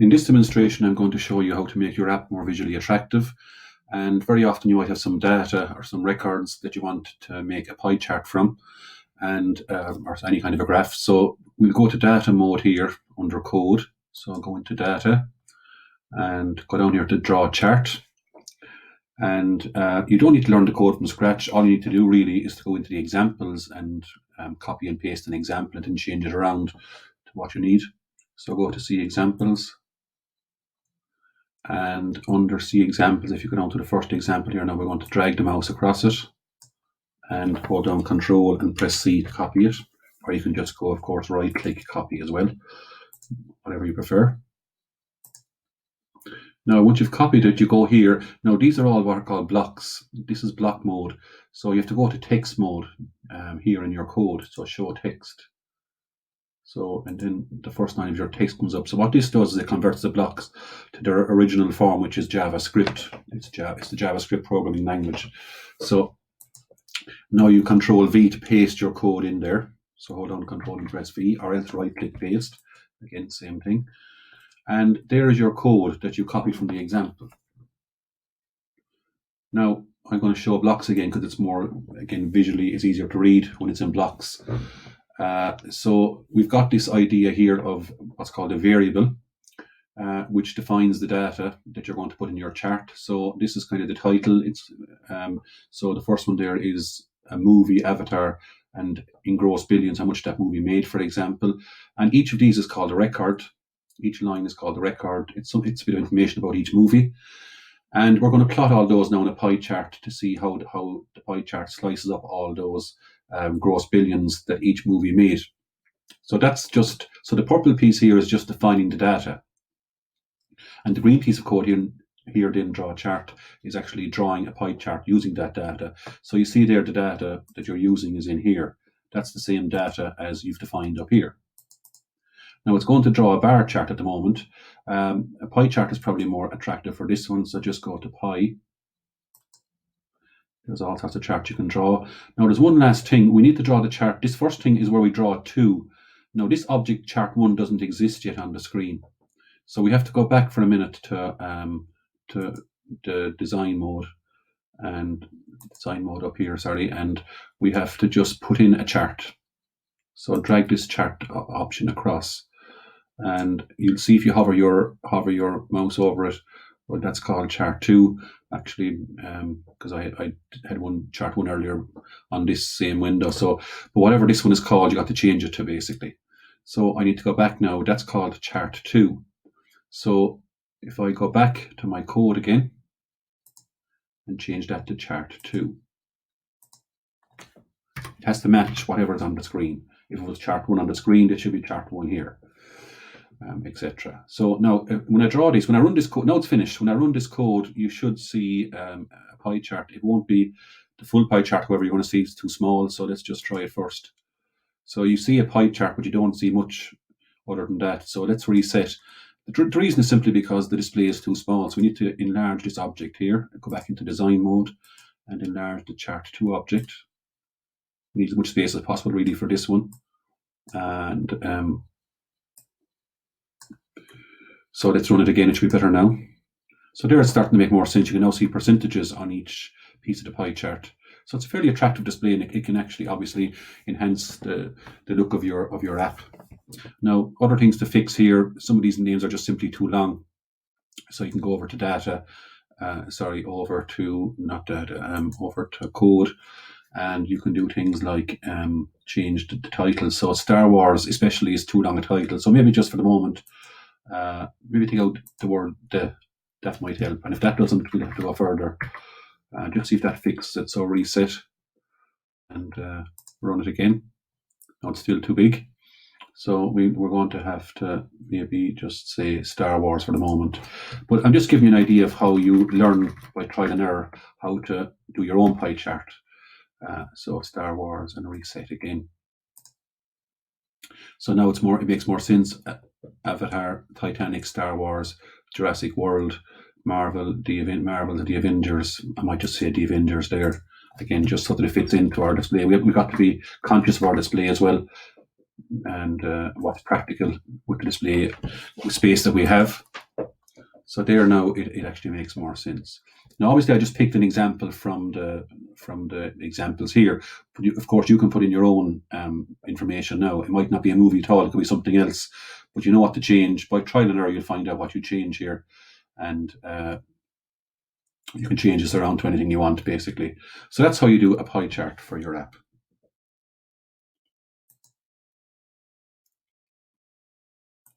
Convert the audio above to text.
In this demonstration, I'm going to show you how to make your app more visually attractive. And very often you might have some data or some records that you want to make a pie chart from, and or any kind of a graph. So we'll go to data mode here under code. So I'll go into data and go down here to draw chart. And you don't need to learn the code from scratch. All you need to do really is to go into the examples and copy and paste an example and then change it around to what you need. So go to see examples. And under see examples, if you go down to the first example here, now we're going to drag the mouse across it and hold down Control and press C to copy it. Or you can just go, of course, right click copy as well, whatever you prefer. Now, once you've copied it, you go here. Now, these are all what are called blocks. This is block mode. So you have to go to text mode here in your code. So show text. So, and then the first line of your text comes up. So what this does is it converts the blocks to their original form, which is JavaScript. It's the JavaScript programming language. So now you Control V to paste your code in there. So hold on Control and press V, or else right click paste. Again, same thing. And there is your code that you copied from the example. Now I'm going to show blocks again because it's more, again, visually it's easier to read when it's in blocks. So we've got this idea here of what's called a variable, which defines the data that you're going to put in your chart. So this is kind of the title. It's so the first one there is a movie avatar, and in gross billions, how much that movie made, for example. And each of these is called a record. Each line is called a record. It's a bit of information about each movie. And we're going to plot all those now in a pie chart to see how the pie chart slices up all those gross billions that each movie made. So that's just, so the purple piece here is just defining the data. And the green piece of code here then draw chart is actually drawing a pie chart using that data. So you see there the data that you're using is in here. That's the same data as you've defined up here. Now it's going to draw a bar chart at the moment. A pie chart is probably more attractive for this one, so just go to pie. There's all sorts of charts you can draw. Now there's one last thing. We need to draw the chart. This first thing is where we draw two. Now this object chart one doesn't exist yet on the screen. So we have to go back for a minute to the design mode up here, sorry, and we have to just put in a chart. So drag this chart option across, and you'll see if you hover your mouse over it, well, that's called chart 2 actually, because I had chart 1 earlier on this same window. So, but whatever this one is called, you got to change it to basically. So I need to go back now. That's called chart 2. So if I go back to my code again and change that to chart 2, it has to match whatever is on the screen. If it was chart 1 on the screen, it should be chart 1 here, etc. So now when I draw this, when I run this code, now it's finished. When I run this code, you should see a pie chart. It won't be the full pie chart, however, you're going to see it's too small. So let's just try it first. So you see a pie chart, but you don't see much other than that. So let's reset. The reason is simply because the display is too small. So we need to enlarge this object here, go back into design mode and enlarge the chart 2 object. We need as much space as possible really for this one. And so let's run it again. It should be better now. So there it's starting to make more sense. You can now see percentages on each piece of the pie chart. So it's a fairly attractive display, and it can actually obviously enhance the look of your app. Now, other things to fix here, some of these names are just simply too long. So you can go over to data, over to code, and you can do things like change the title. So Star Wars especially is too long a title. So maybe just for the moment, maybe take out the word "the." That might help. And if that doesn't, we'll have to go further. Just see if that fixes it. So reset and run it again. Now it's still too big. So we're going to have to maybe just say Star Wars for the moment. But I'm just giving you an idea of how you learn by trial and error how to do your own pie chart. So Star Wars and reset again. So now it makes more sense. Avatar, Titanic, Star Wars, Jurassic World, Marvel, the Avengers. I might just say the Avengers there again, just so that it fits into our display. We've got to be conscious of our display as well, and what's practical with the display space that we have. So there now it actually makes more sense. Now, obviously, I just picked an example from the examples here, but of course, you can put in your own information now. It might not be a movie at all; it could be something else. But you know what to change by trial and error. You'll find out what you change here, and you can change this around to anything you want, basically. So that's how you do a pie chart for your app.